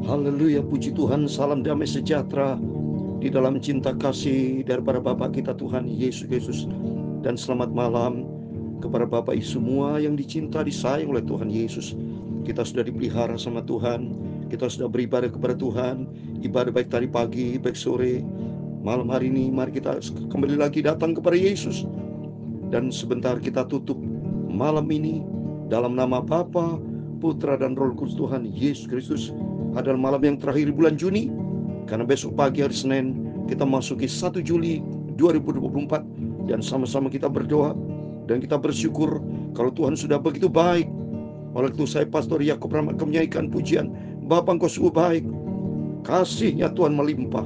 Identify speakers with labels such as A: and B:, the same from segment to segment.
A: Haleluya, puji Tuhan, salam damai sejahtera di dalam cinta kasih daripada Bapa kita Tuhan Yesus Kristus. Dan selamat malam kepada Bapak Ibu semua yang dicinta, disayang oleh Tuhan Yesus. Kita sudah dipelihara sama Tuhan, kita sudah beribadah kepada Tuhan, ibadah baik tadi pagi, baik sore, malam hari ini. Mari kita kembali lagi datang kepada Yesus. Dan sebentar kita tutup malam ini dalam nama Bapa, Putra dan Roh Kudus Tuhan Yesus Kristus. Adalah malam yang terakhir bulan Juni, karena besok pagi hari Senin kita masuki 1 Juli 2024. Dan sama-sama kita berdoa dan kita bersyukur kalau Tuhan sudah begitu baik. Oleh itu saya Pastor Yakub Rahmat menyanyikan pujian, Bapa Engkau sungguh baik, kasih-Nya Tuhan melimpah.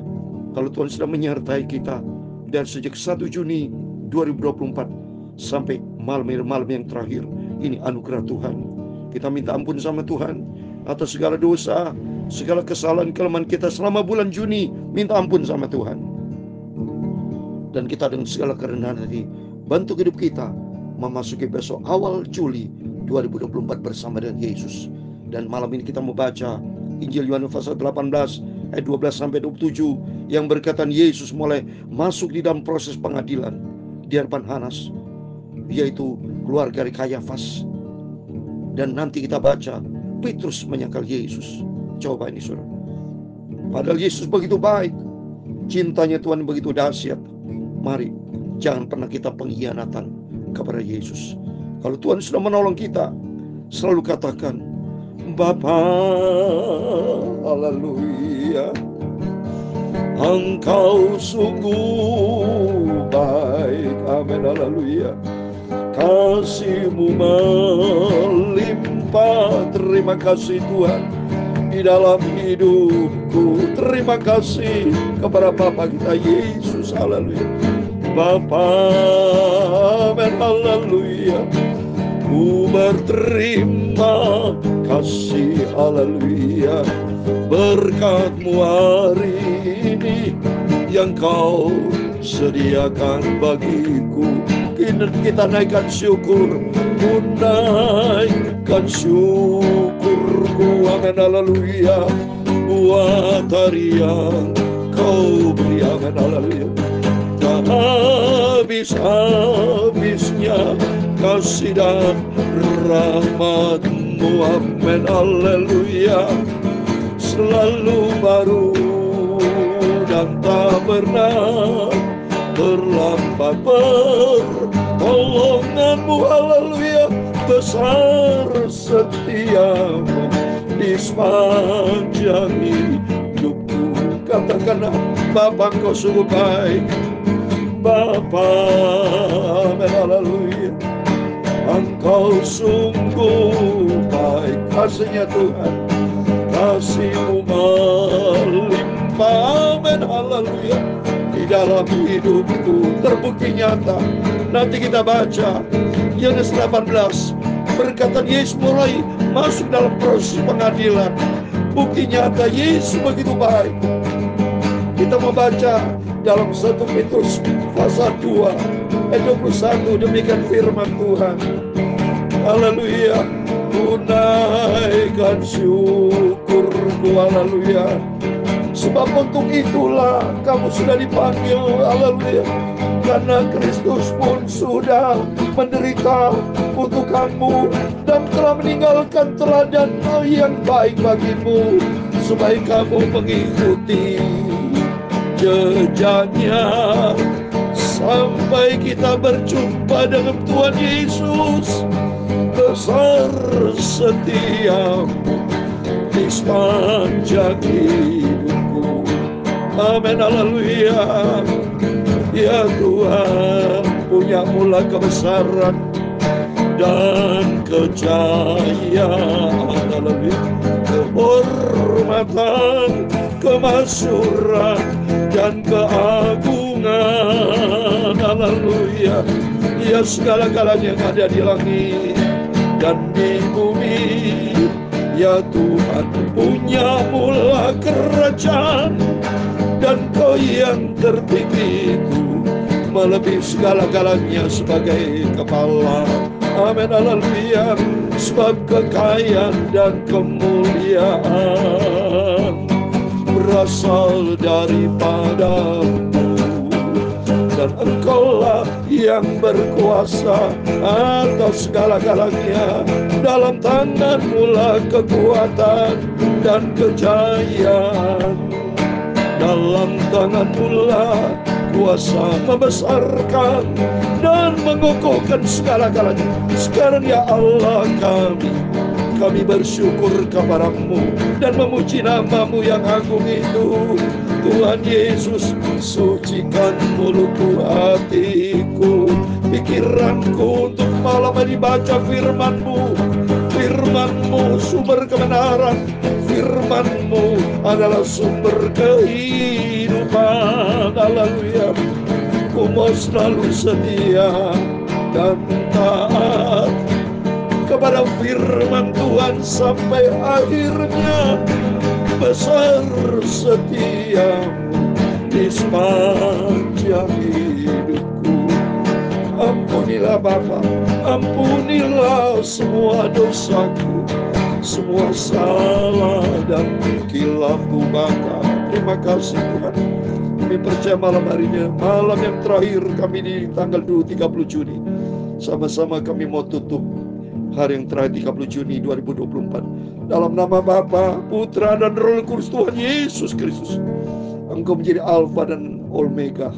A: Kalau Tuhan sudah menyertai kita dari sejak 1 Juni 2024 sampai malam yang terakhir, ini anugerah Tuhan. Kita minta ampun sama Tuhan atas segala dosa, segala kesalahan kelemahan kita selama bulan Juni. Minta ampun sama Tuhan. Dan kita dengan segala kerendahan hati bantu hidup kita memasuki besok awal Juli 2024 bersama dengan Yesus. Dan malam ini kita membaca Injil Yohanes pasal 18 ayat 12 sampai 27 yang berkaitan Yesus mulai masuk di dalam proses pengadilan di hadapan Hanas, yaitu keluarga dari Kayafas. Dan nanti kita baca Petrus menyangkal Yesus. Coba ini saudara, padahal Yesus begitu baik, cintanya Tuhan begitu dahsyat. Mari jangan pernah kita pengkhianatan kepada Yesus. Kalau Tuhan sudah menolong kita, selalu katakan Bapa, haleluya, Engkau sungguh baik, amin, haleluya. Kasih-Mu melimpah, terima kasih Tuhan di dalam hidupku. Terima kasih kepada Bapa kita Yesus, haleluya. Bapa, amin, haleluya. Ku berterima kasih, haleluya, berkat-Mu hari ini yang Kau sediakan bagiku. Kita naikkan syukur, ku naikkan syukurku, amin, haleluya, buat hari yang Kau beri, amin, haleluya. Tak habis-habisnya kasih dan rahmat-Mu, amin, haleluya, selalu baru dan tak pernah terlambat pertolongan-Mu, haleluya, besar setia-Mu di sepanjang hidupku. Katakanlah, Bapa Engkau sungguh baik, Bapa, amin, haleluya, Engkau sungguh baik. Kasih-Nya Tuhan, kasih-Mu melimpah, amin, haleluya, di dalam hidupku terbukti nyata. Nanti kita baca Yohanes 18, berkata Yesus mulai masuk dalam proses pengadilan. Bukti nyata Yesus begitu baik. Kita membaca dalam 1 Petrus pasal 2 ayat 21, demikian firman Tuhan, haleluya. Ku naikkan syukurku, haleluya, sebab untuk itulah kamu sudah dipanggil, haleluya. Karena Kristus pun sudah menderita untuk kamu dan telah meninggalkan teladan yang baik bagimu, supaya kamu mengikuti jejaknya sampai kita berjumpa dengan Tuhan Yesus. Besar setia-Mu di sepanjang hidupku, amin, haleluya. Ya Tuhan, punya mula kebesaran dan kejayaan, haleluya, kehormatan, kemasyuran dan keagungan, haleluya. Ya segala-galanya yang ada di langit dan di bumi, ya Tuhan, punya mula kerajaan dan Kau yang tertinggiku, melebihi segala-galanya sebagai kepala, amin, haleluya. Sebab kekayaan dan kemuliaan berasal daripadamu, dan Engkaulah yang berkuasa atas segala-galanya. Dalam tangan-Mu lah kekuatan dan kejayaan. Dalam tangan-Mu lah kuasa membesarkan dan mengukuhkan segala-galanya. Sekarang ya Allah, kami bersyukur kepada-Mu dan memuji nama-Mu yang agung itu. Tuhan Yesus, sucikan mulutku, hatiku, pikiranku untuk malam ini baca firman-Mu. Firman-Mu sumber kebenaran, firman-Mu adalah sumber kehidupan. Haleluya. Ku mau selalu setia dan taat kepada firman Tuhan sampai akhirnya. Besar setia-Mu di sepanjang hidupku. Ampunilah Bapa, ampunilah semua dosaku, semua salah dan kilafku Bapa. Terima kasih Tuhan. Kami percaya malam harinya, malam yang terakhir kami di tanggal 30 Juni. Sama-sama kami mau tutup hari yang terakhir 30 Juni 2024. Dalam nama Bapa, Putra dan Roh Kudus Tuhan Yesus Kristus. Engkau menjadi Alfa dan Omega,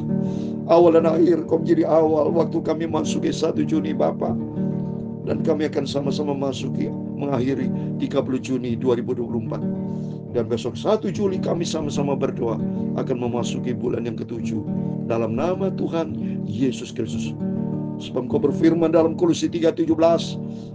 A: awal dan akhir. Kau menjadi awal waktu kami masuki 1 Juni Bapa. Dan kami akan sama-sama mengakhiri 30 Juni 2024. Dan besok 1 Juli kami sama-sama berdoa akan memasuki bulan yang ke-7. Dalam nama Tuhan Yesus Kristus. Sebab Kau berfirman dalam Kolose 3:17,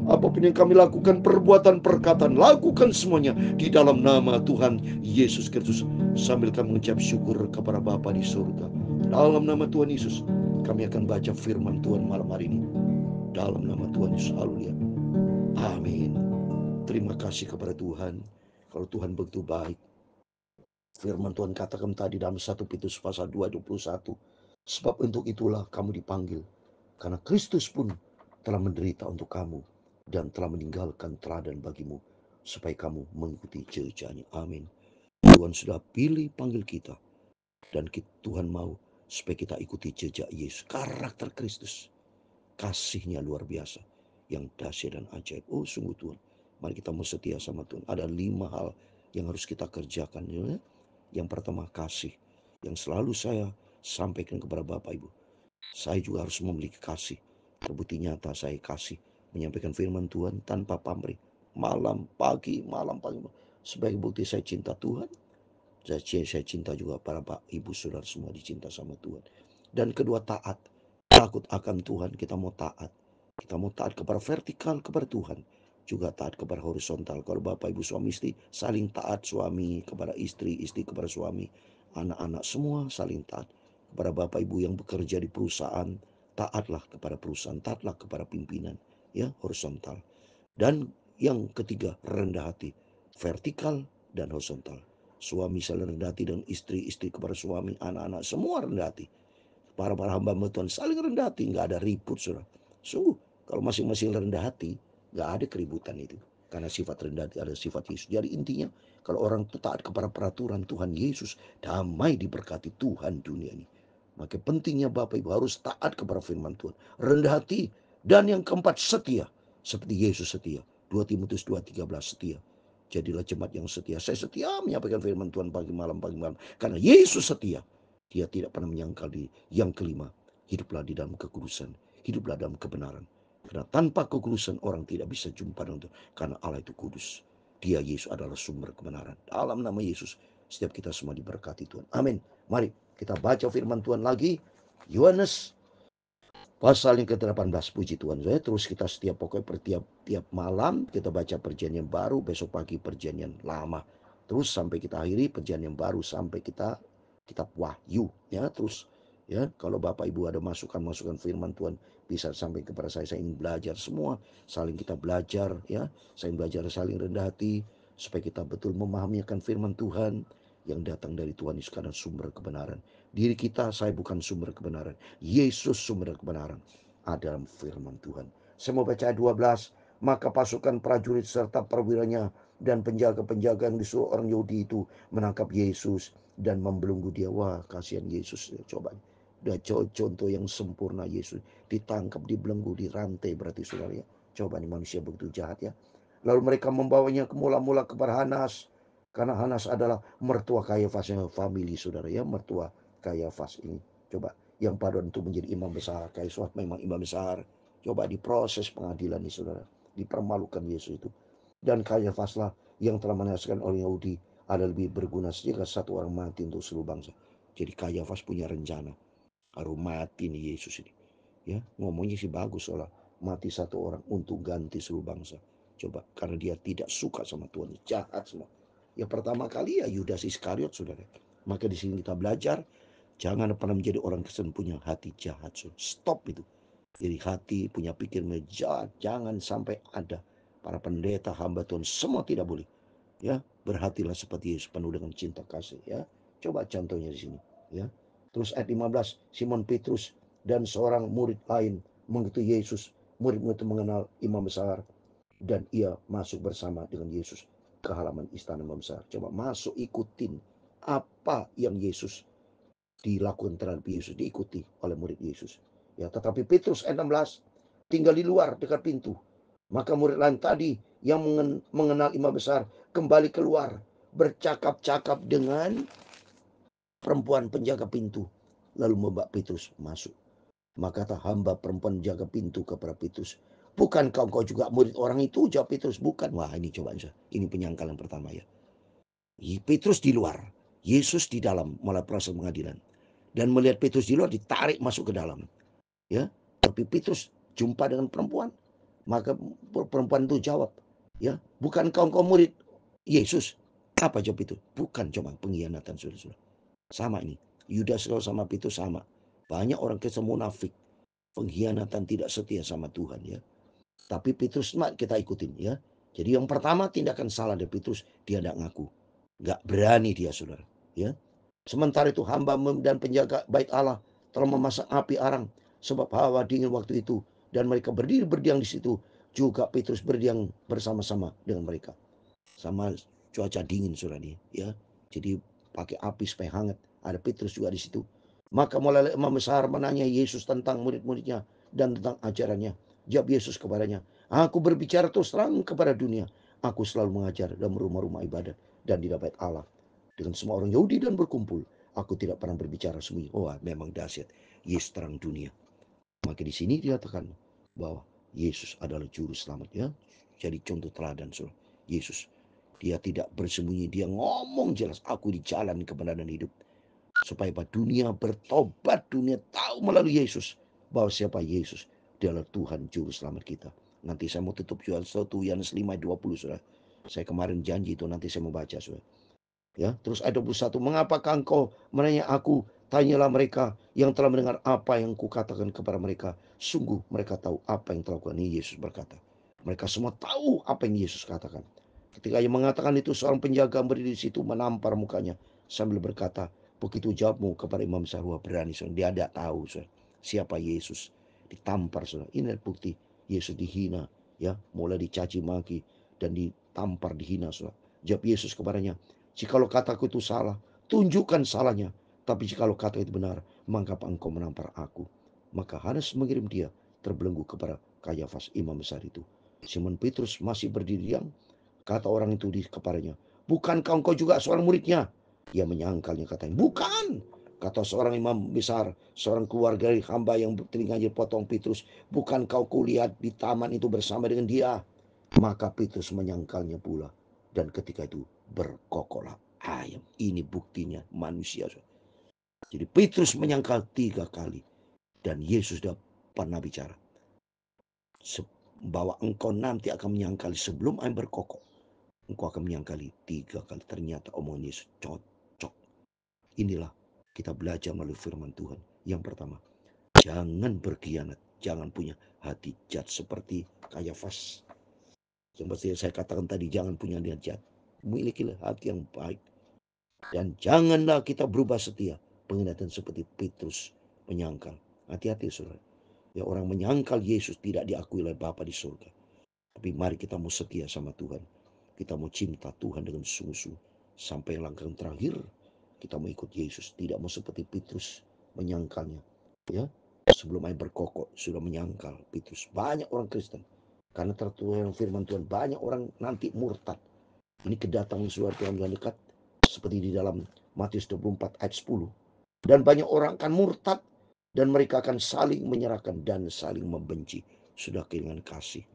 A: apapun yang kami lakukan, perbuatan, perkataan, lakukan semuanya di dalam nama Tuhan Yesus Kristus, sambil kami mengucap syukur kepada Bapa di surga. Dalam nama Tuhan Yesus, kami akan baca firman Tuhan malam hari ini. Dalam nama Tuhan Yesus, haleluya. Amin. Terima kasih kepada Tuhan. Kalau Tuhan begitu baik. Firman Tuhan katakan tadi dalam 1 Petrus pasal 2:21, sebab untuk itulah kamu dipanggil, karena Kristus pun telah menderita untuk kamu dan telah meninggalkan teladan bagimu, supaya kamu mengikuti jejaknya. Amin. Tuhan sudah pilih panggil kita, dan Tuhan mau supaya kita ikuti jejak Yesus. Karakter Kristus, kasihnya luar biasa, yang dahsyat dan ajaib. Oh sungguh Tuhan, mari kita mau setia sama Tuhan. Ada 5 hal yang harus kita kerjakan. Ya? Yang pertama, kasih, yang selalu saya sampaikan kepada Bapak Ibu. Saya juga harus memiliki kasih. Terbukti nyata saya kasih, menyampaikan firman Tuhan tanpa pamrih. Malam, pagi, sebagai bukti saya cinta Tuhan. Saya cinta juga para Pak, Ibu, Saudara semua dicinta sama Tuhan. Dan kedua, taat. Takut akan Tuhan, kita mau taat. Kita mau taat kepada vertikal, kepada Tuhan. Juga taat kepada horizontal. Kalau Bapak, Ibu, suami, istri, saling taat. Suami kepada istri, istri kepada suami. Anak-anak semua saling taat. Kepada Bapak Ibu yang bekerja di perusahaan, taatlah kepada perusahaan, taatlah kepada pimpinan, ya, horizontal. Dan yang ketiga, rendah hati, vertikal dan horizontal. Suami saling rendah hati dan istri kepada suami, anak-anak semua rendah hati. Para hamba Tuhan saling rendah hati, nggak ada ribut, saudara. Sungguh, kalau masing-masing rendah hati, nggak ada keributan itu. Karena sifat rendah hati ada sifat Yesus. Jadi intinya, kalau orang taat kepada peraturan Tuhan Yesus, damai diberkati Tuhan dunia ini. Maka pentingnya Bapak Ibu harus taat kepada firman Tuhan, rendah hati, dan yang keempat, setia. Seperti Yesus setia. 2 Timotius 2:13, setia. Jadilah jemaat yang setia. Saya setia menyampaikan firman Tuhan pagi malam. Karena Yesus setia. Dia tidak pernah menyangkal di yang kelima. Hiduplah di dalam kekudusan. Hiduplah dalam kebenaran. Karena tanpa kekudusan orang tidak bisa jumpa dengan Tuhan. Karena Allah itu kudus. Dia Yesus adalah sumber kebenaran. Dalam nama Yesus, setiap kita semua diberkati Tuhan. Amin. Mari kita baca firman Tuhan lagi. Yohanes pasal yang ke-18, puji Tuhan. Saya terus kita setiap tiap malam kita baca perjanjian baru, besok pagi perjanjian lama. Terus sampai kita akhiri perjanjian baru sampai kita kitab Wahyu, ya. Terus ya, kalau Bapak Ibu ada masukan-masukan firman Tuhan bisa sampai kepada saya ingin belajar semua, saling kita belajar, ya. Saya ingin belajar saling rendah hati supaya kita betul memahami akan firman Tuhan yang datang dari Tuhan Yesus karena sumber kebenaran. Diri kita, saya bukan sumber kebenaran. Yesus sumber kebenaran. Ada dalam firman Tuhan. Saya mau baca ayat 12. Maka pasukan prajurit serta perwiranya Dan penjaga-penjaga yang disuruh orang Yahudi itu menangkap Yesus dan membelenggu dia. Wah, kasihan Yesus. Coba. Udah contoh yang sempurna Yesus. Ditangkap, dibelenggu, dirantai berarti saudara ya. Coba nih manusia begitu jahat ya. Lalu mereka membawanya ke mula-mula kepada Hanas. Karena Hanas adalah mertua Kayafas yang family saudara ya. Mertua Kayafas ini. Coba yang pada untuk menjadi imam besar. Kayafas memang imam besar. Coba diproses pengadilan nih saudara. Dipermalukan Yesus itu. Dan Kayafaslah yang telah menasihatkan orang Yahudi ada lebih berguna jika satu orang mati untuk seluruh bangsa. Jadi Kayafas punya rencana. Harus mati nih Yesus ini. Ya, ngomongnya sih bagus soalnya mati satu orang untuk ganti seluruh bangsa. Coba karena dia tidak suka sama Tuhan, jahat semua. Ya pertama kali ya Yudas Iskariot saudara. Maka di sini kita belajar jangan pernah menjadi orang Kristen punya hati jahat. Stop itu. Jadi hati punya pikiran jahat, jangan sampai ada. Para pendeta hamba Tuhan semua tidak boleh. Ya, berhatilah seperti Yesus penuh dengan cinta kasih ya. Coba contohnya di sini ya. Terus ayat 15, Simon Petrus dan seorang murid lain mengikuti Yesus. Murid-murid itu mengenal imam besar dan ia masuk bersama dengan Yesus ke halaman istana imam besar. Coba masuk ikutin apa yang Yesus dilakukan terhadap Yesus, diikuti oleh murid Yesus. Ya, tetapi Petrus ayat 16 tinggal di luar dekat pintu. Maka murid lain tadi yang mengenal imam besar kembali keluar bercakap-cakap dengan perempuan penjaga pintu. Lalu membawa Petrus masuk. Maka kata hamba perempuan jaga pintu kepada Petrus, bukan kau juga murid orang itu? Jawab Petrus, bukan. Wah ini coba ini penyangkalan pertama ya. Petrus di luar, Yesus di dalam mulai proses pengadilan. Dan melihat Petrus di luar ditarik masuk ke dalam. Ya, tapi Petrus jumpa dengan perempuan. Maka perempuan itu jawab, ya, bukan kau murid Yesus? Apa jawab itu? Bukan, coba pengkhianatan saudara-saudara. Sama ini. Yudas sama Petrus sama. Banyak orang Kristen munafik, pengkhianatan, tidak setia sama Tuhan ya. Tapi Petrus kita ikutin ya. Jadi yang pertama tindakan salah dari Petrus, dia tidak ngaku. Gak berani dia saudara. Ya. Sementara itu hamba dan penjaga bait Allah telah memasak api arang sebab hawa dingin waktu itu. Dan mereka berdiri berdiam di situ. Juga Petrus berdiam bersama-sama dengan mereka. Sama cuaca dingin saudara nih ya. Jadi pakai api supaya hangat. Ada Petrus juga di situ. Maka mulai imam besar menanya Yesus tentang murid-muridnya dan tentang ajarannya. Jawab Yesus kepadanya, aku berbicara terus terang kepada dunia. Aku selalu mengajar dalam rumah-rumah ibadat dan di bait Allah dengan semua orang Yahudi dan berkumpul. Aku tidak pernah berbicara sembunyi. Oh, memang dahsyat. Yesus terang dunia. Maka di sini dikatakan bahwa Yesus adalah juru selamat ya. Jadi contoh teladan saudara. Yesus dia tidak bersembunyi, dia ngomong jelas, aku di jalan kebenaran hidup. Supaya dunia bertobat, dunia tahu melalui Yesus bahwa siapa Yesus. Dia adalah Tuhan juru selamat kita. Nanti saya mau tutup jual 1 Yohanes 5:20 saudara. Saya kemarin janji itu nanti saya mau baca saudara. Ya, terus ayat 21, mengapakah engkau menanya aku? Tanyalah mereka yang telah mendengar apa yang kukatakan kepada mereka. Sungguh mereka tahu apa yang telah kukatakan. Ini Yesus berkata. Mereka semua tahu apa yang Yesus katakan. Ketika ia mengatakan itu, seorang penjaga berdiri di situ menampar mukanya sambil berkata, begitu jawabmu kepada imam besar, wah berani. Dia tidak tahu siapa Yesus. Ditampar. Ini bukti Yesus dihina, ya, mulai dicaci maki dan ditampar, dihina. Jawab Yesus kepadanya, jikalau kataku itu salah, tunjukkan salahnya. Tapi jikalau kata itu benar, mengapa engkau menampar aku? Maka Hanas mengirim dia terbelenggu kepada Kayafas imam besar itu. Simon Petrus masih berdiri diam. Kata orang itu kepadanya, bukankah engkau juga seorang muridnya? Ia menyangkalnya, katanya, bukan. Kata seorang imam besar, seorang keluarga dari hamba yang telinganya dipotong Petrus, bukan kau kulihat di taman itu bersama dengan dia? Maka Petrus menyangkalnya pula. Dan ketika itu berkokoklah ayam. Ini buktinya manusia. Jadi Petrus menyangkal 3 kali. Dan Yesus sudah pernah bicara, bahwa engkau nanti akan menyangkali sebelum ayam berkokok. Engkau akan menyangkali 3 kali. Ternyata omongan Yesus cocok. Inilah kita belajar melalui firman Tuhan. Yang pertama, jangan berkhianat. Jangan punya hati jahat seperti Kayafas. Seperti saya katakan tadi, jangan punya niat jahat. Milikilah hati yang baik. Dan janganlah kita berubah setia. Pengkhianatan seperti Petrus menyangkal. Hati-hati saudara. Ya, orang menyangkal Yesus tidak diakui oleh Bapa di surga. Tapi mari kita mau setia sama Tuhan. Kita mau cinta Tuhan dengan sungguh-sungguh. Sampai langkah yang terakhir, kita mau ikut Yesus. Tidak mau seperti Petrus menyangkalnya. Ya, sebelum air berkokok sudah menyangkal Petrus. Banyak orang Kristen. Karena tertuang firman Tuhan, banyak orang nanti murtad. Ini kedatangan suatu Tuhan yang dekat. Seperti di dalam Matius 24 ayat 10. Dan banyak orang akan murtad. Dan mereka akan saling menyerahkan dan saling membenci. Sudah kehilangan kasih.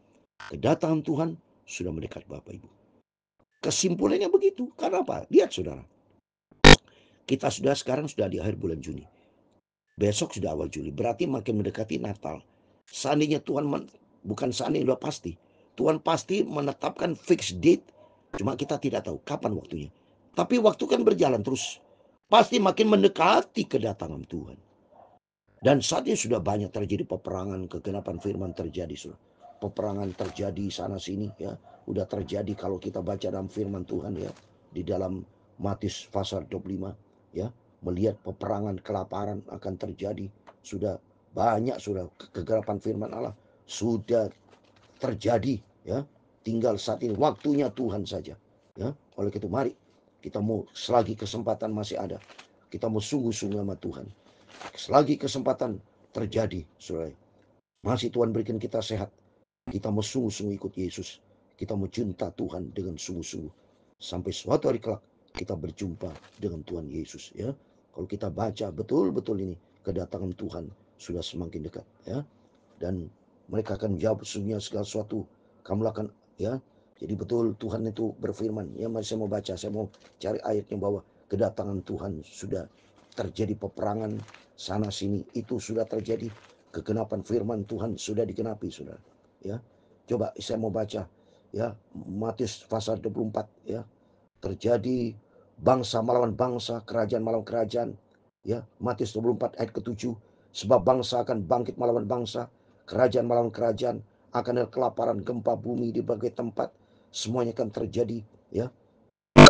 A: Kedatangan Tuhan sudah mendekat Bapak Ibu. Kesimpulannya begitu. Karena apa? Lihat saudara. Kita sekarang sudah di akhir bulan Juni. Besok sudah awal Juli. Berarti makin mendekati Natal. Seandainya Tuhan, bukan seandainya, sudah pasti. Tuhan pasti menetapkan fixed date. Cuma kita tidak tahu kapan waktunya. Tapi waktu kan berjalan terus. Pasti makin mendekati kedatangan Tuhan. Dan saat ini sudah banyak terjadi peperangan, kegenapan firman terjadi. Peperangan terjadi sana sini ya. Udah terjadi kalau kita baca dalam firman Tuhan ya. Di dalam Matius pasal 25 ya. Melihat peperangan, kelaparan akan terjadi. Sudah banyak, sudah kegenapan firman Allah sudah terjadi ya. Tinggal saat ini waktunya Tuhan saja ya. Oleh itu mari kita mau, selagi kesempatan masih ada, kita mau sungguh-sungguh sama Tuhan. Selagi kesempatan terjadi, saudara, masih Tuhan berikan kita sehat, kita mau sungguh-sungguh ikut Yesus. Kita mau cinta Tuhan dengan sungguh-sungguh. Sampai suatu hari kelak kita berjumpa dengan Tuhan Yesus ya. Kalau kita baca betul-betul ini, kedatangan Tuhan sudah semakin dekat ya. Dan mereka akan jawab sesungguhnya segala sesuatu kamu lakukan ya. Jadi betul Tuhan itu berfirman ya. Mari saya mau baca, saya mau cari ayatnya bahwa kedatangan Tuhan sudah terjadi. Peperangan sana sini itu sudah terjadi. Kegenapan firman Tuhan sudah digenapi saudara ya. Coba saya mau baca ya, Matius pasal 24 ya. Terjadi bangsa melawan bangsa, kerajaan melawan kerajaan ya. Matius 24 ayat ke-7. Sebab bangsa akan bangkit melawan bangsa, kerajaan melawan kerajaan, akan ada kelaparan, gempa bumi di berbagai tempat. Semuanya akan terjadi ya.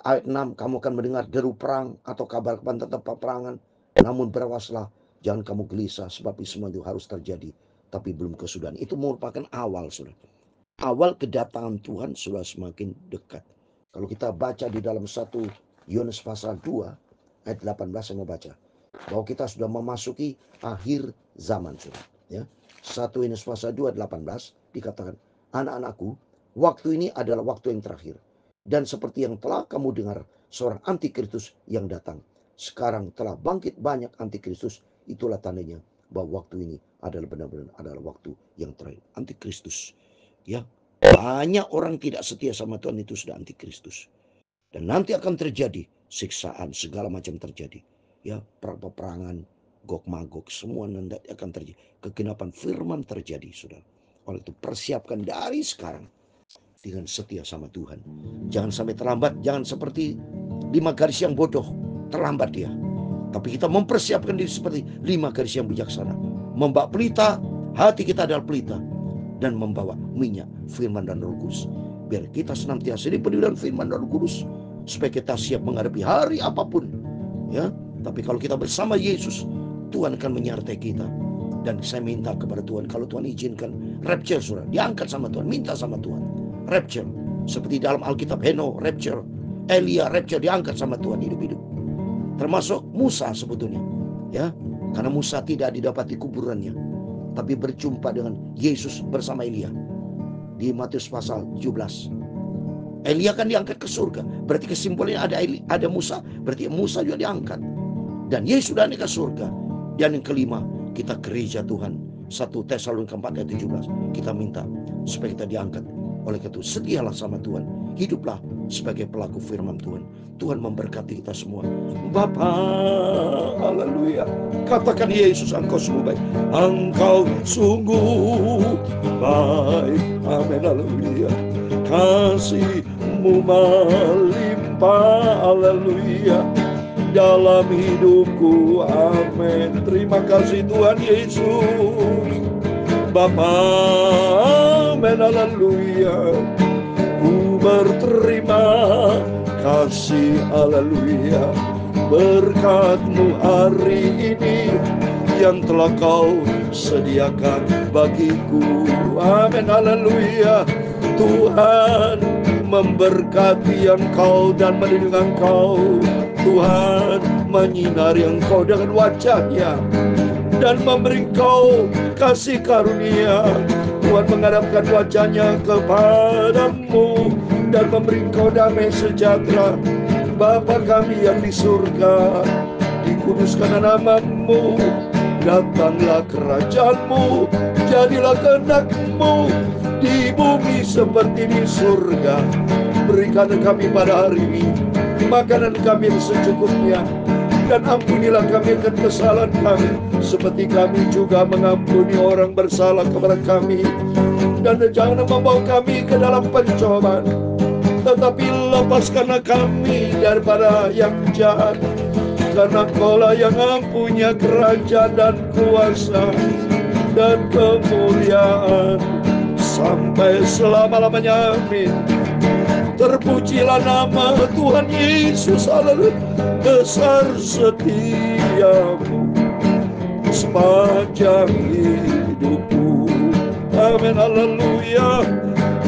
A: Ayat 6, kamu akan mendengar deru perang atau kabar tentang peperangan. Namun berwaslah, jangan kamu gelisah, sebab semua itu harus terjadi, tapi belum kesudahan. Itu merupakan awal saudara. Awal kedatangan Tuhan sudah semakin dekat. Kalau kita baca di dalam 1 Yohanes pasal 2 ayat 18, saya mau baca bahwa kita sudah memasuki akhir zaman saudara ya. 1 Yohanes pasal 2 ayat 18 dikatakan, anak-anakku, waktu ini adalah waktu yang terakhir. Dan seperti yang telah kamu dengar seorang antikristus yang datang, sekarang telah bangkit banyak antikristus. Itulah tandanya bahwa waktu ini adalah benar-benar adalah waktu yang terakhir. Antikristus ya. Banyak orang tidak setia sama Tuhan itu sudah antikristus. Dan nanti akan terjadi siksaan, segala macam terjadi ya. Peperangan, Gog Magog, semua nanti akan terjadi. Kegenapan firman terjadi saudara. Oleh itu persiapkan dari sekarang dengan setia sama Tuhan. Jangan sampai terlambat. Jangan seperti 5 gadis yang bodoh, terlambat dia. Tapi kita mempersiapkan diri seperti 5 gadis yang bijaksana. Membawa pelita, hati kita adalah pelita. Dan membawa minyak, firman dan Roh Kudus. Biar kita senantiasa dipenuhi dengan firman dan Roh Kudus. Supaya kita siap menghadapi hari apapun. Ya, tapi kalau kita bersama Yesus, Tuhan akan menyertai kita. Dan saya minta kepada Tuhan, kalau Tuhan izinkan rapture saudara, diangkat sama Tuhan, minta sama Tuhan. Rapture, seperti dalam Alkitab Heno rapture, Elia rapture, diangkat sama Tuhan hidup-hidup. Termasuk Musa sebetulnya ya, karena Musa tidak didapati kuburannya, tapi berjumpa dengan Yesus bersama Elia di Matius pasal 17. Elia kan diangkat ke surga, berarti kesimpulannya ada Musa, berarti Musa juga diangkat. Dan Yesus sudah naik ke surga. Dan yang kelima, kita gereja Tuhan, 1 Tesalonika 4 ayat 17, kita minta supaya kita diangkat. Oleh itu setialah sama Tuhan, hiduplah sebagai pelaku firman Tuhan. Tuhan memberkati kita semua. Bapa, haleluya. Katakan Yesus, engkau sungguh baik. Engkau sungguh baik. Amin, haleluya. Kasih-Mu melimpah, haleluya, dalam hidupku. Amin. Terima kasih Tuhan Yesus. Bapa, amin, haleluya. Ku berterima kasih, haleluya, berkat-Mu hari ini yang telah Kau sediakan bagiku. Amin, haleluya. Tuhan memberkati engkau dan melindungi engkau. Tuhan menyinari engkau dengan wajah-Nya dan memberi engkau kasih karunia. Tuhan menghadapkan wajah-Nya kepadamu dan memberi engkau damai sejahtera. Bapa kami yang di surga, dikuduskan nama-Mu, datanglah kerajaan-Mu, jadilah kehendak-Mu di bumi seperti di surga. Berikan kami pada hari ini makanan kami yang secukupnya, dan ampunilah kami akan kesalahan kami, seperti kami juga mengampuni orang bersalah kepada kami. Dan jangan membawa kami ke dalam pencobaan, tetapi lepaskanlah kami daripada yang jahat. Karena Engkau-lah yang mempunyai kerajaan dan kuasa dan kemuliaan sampai selama-lamanya. Amin. Terpujilah nama Tuhan Yesus. Haleluya. Besar setiamu sepanjang hidupku. Amin. Haleluya.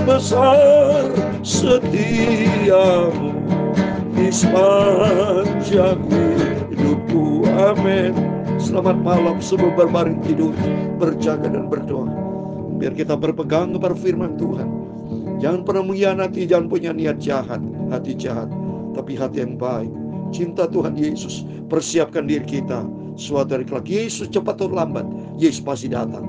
A: Besar setiamu di sepanjang hidupku. Amin. Selamat malam, sebelum berbaring tidur, berjaga dan berdoa. Biar kita berpegang kepada firman Tuhan. Jangan pernah mengkhianati, jangan punya niat jahat, hati jahat, tapi hati yang baik. Cinta Tuhan Yesus, persiapkan diri kita. Suatu hari kelak Yesus cepat atau lambat, Yesus pasti datang.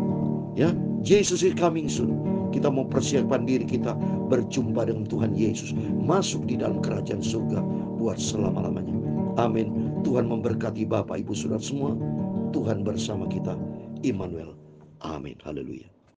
A: Ya, Jesus is coming soon. Kita mau persiapkan diri kita berjumpa dengan Tuhan Yesus, masuk di dalam kerajaan surga buat selama-lamanya. Amin. Tuhan memberkati Bapak, Ibu, Saudara semua. Tuhan bersama kita. Immanuel. Amin. Haleluya.